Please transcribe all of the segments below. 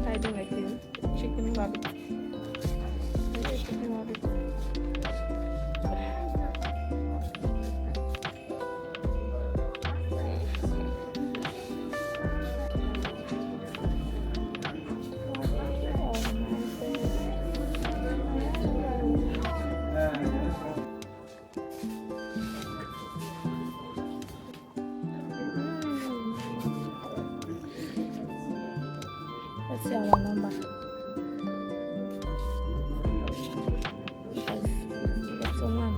Hiding like a chicken rabbit. Like a chicken rabbit. Let's see our number. Yes, that's a one.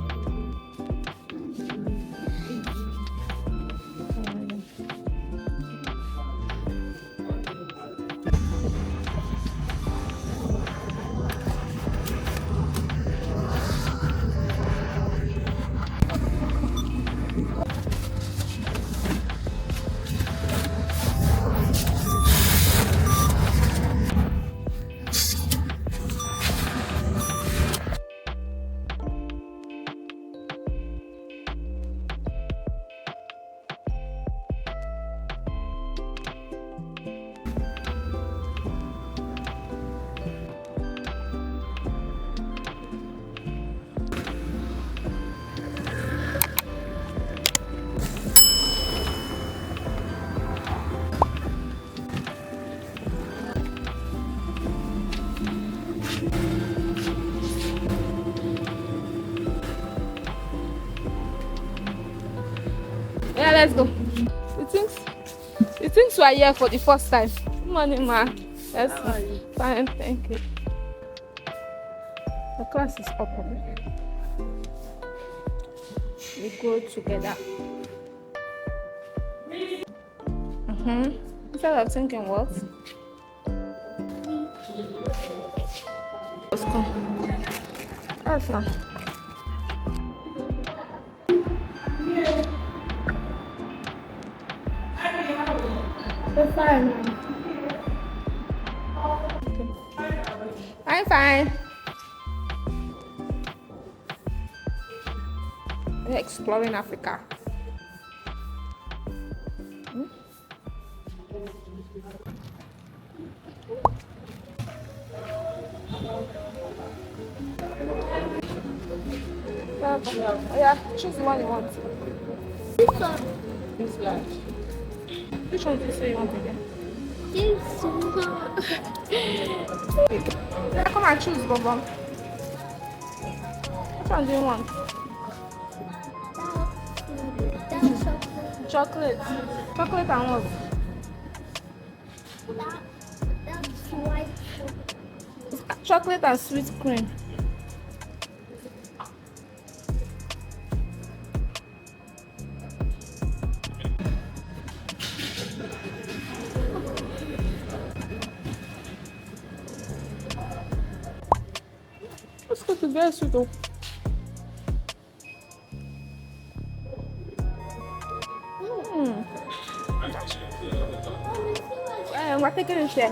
Yeah, let's go. It thinks we are here for the first time. Good morning, ma. Yes, fine, thank you. The class is up. We go together. Instead of thinking what? Let's go. That's fine. We're fine. Okay. I'm fine. We're exploring Africa. Yeah, choose the one you want. This one. This large. Which one do you say you want again? This one. Yeah, come and choose, Bobo. Which one do you want? That's chocolate. Chocolate. Chocolate and what? That's white chocolate. Chocolate and sweet cream. This cake is very sweet though. We're taking a share.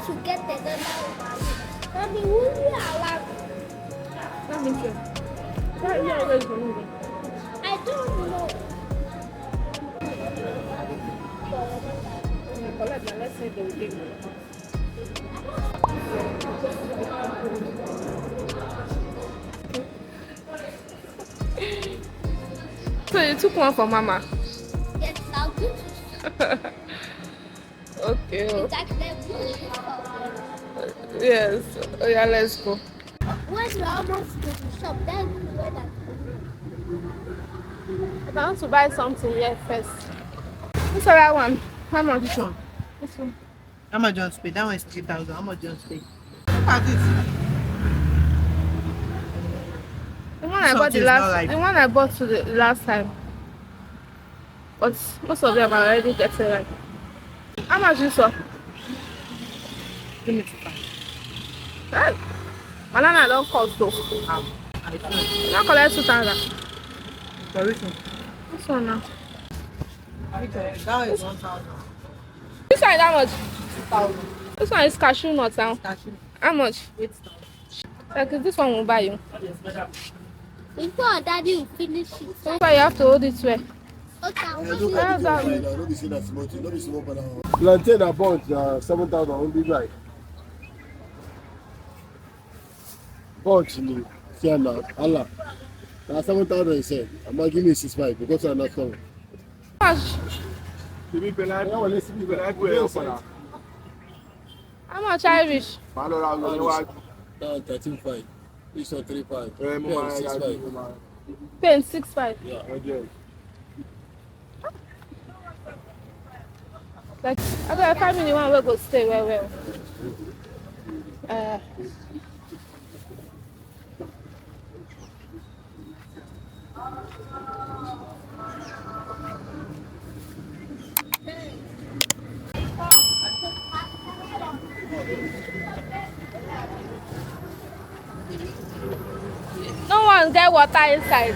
To get the other one. I mean, who you are? Let me check. Where are always going? I don't know. Collect now. Let's see if they will give me. So you took one for Mama. Yes, I'll do it. Okay. It's actually really Yes. Oh yeah, let's go. when we're almost to the shop, then where that I want to buy something here first. What's that one? How much? Which one? This one. How much just pay? That one is 3,000. How much just pay? Look at it. The one I bought Something is not like- the one I bought to the last time. But most of them are already getting right. How much you saw? Give me 2,000. Hey, banana don't cost though. I feel. Not collect 2,000. For which one? This one now. Okay, that one is 1,000. This one is how much? 2,000. This one is cashew nut now. Cashew. How much? 8,000. Like this one will buy you. before daddy will finish it. So far you have to hold it well. Okay, I'll Yeah, do it. that- Plantain about 7,000 only like. Bunch in Siena, Allah. Now 7,000 he said. I'm not giving me 6,500 because I'm not coming. How much? How much Irish? 13,500. This one 3,500. Yeah, 6,500. Paying 6,500. Yeah. Like I got a family one will go stay well. No one get water inside.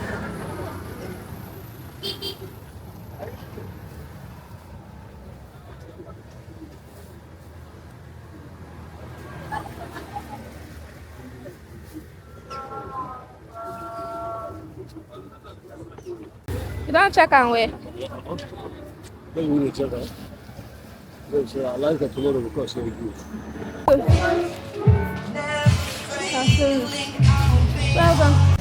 You don't check and wait. Let me really check out. Look, so I like that tomorrow because it's good. Well done.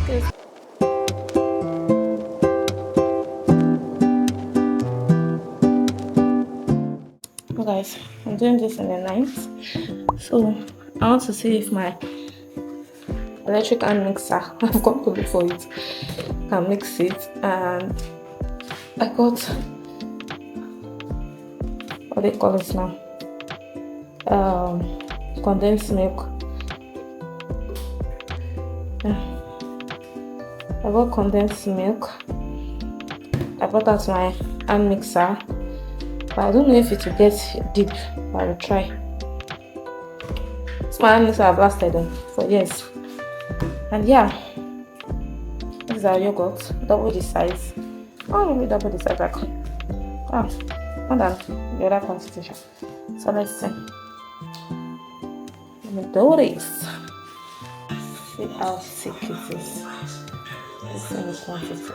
Okay. Well, guys, I'm doing this in the night, so I want to see if my electric hand mixer, I've got to look for it, can mix it. And I got, what do they call it now, condensed milk. I got condensed milk. I brought out my hand mixer, but I don't know if it will get deep, but I will try. This my hand mixer I've lasted for years. And yeah, this is our yogurt, double the size. Oh, maybe double the size. More than the other quantity. So let's see. Let me do this. See how thick it is. Let's see the quantity.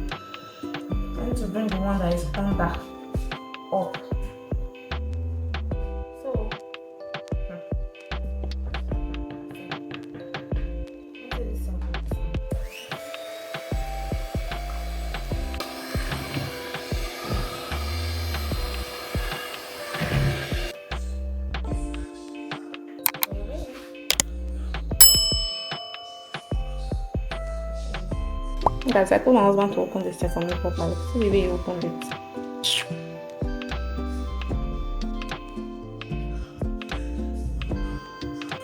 I need to bring the one that is under up. So, guys, I told my husband to open this thing for me properly. See the way he opened it.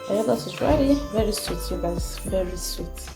The yogurt is ready. Very sweet, you guys. Very sweet.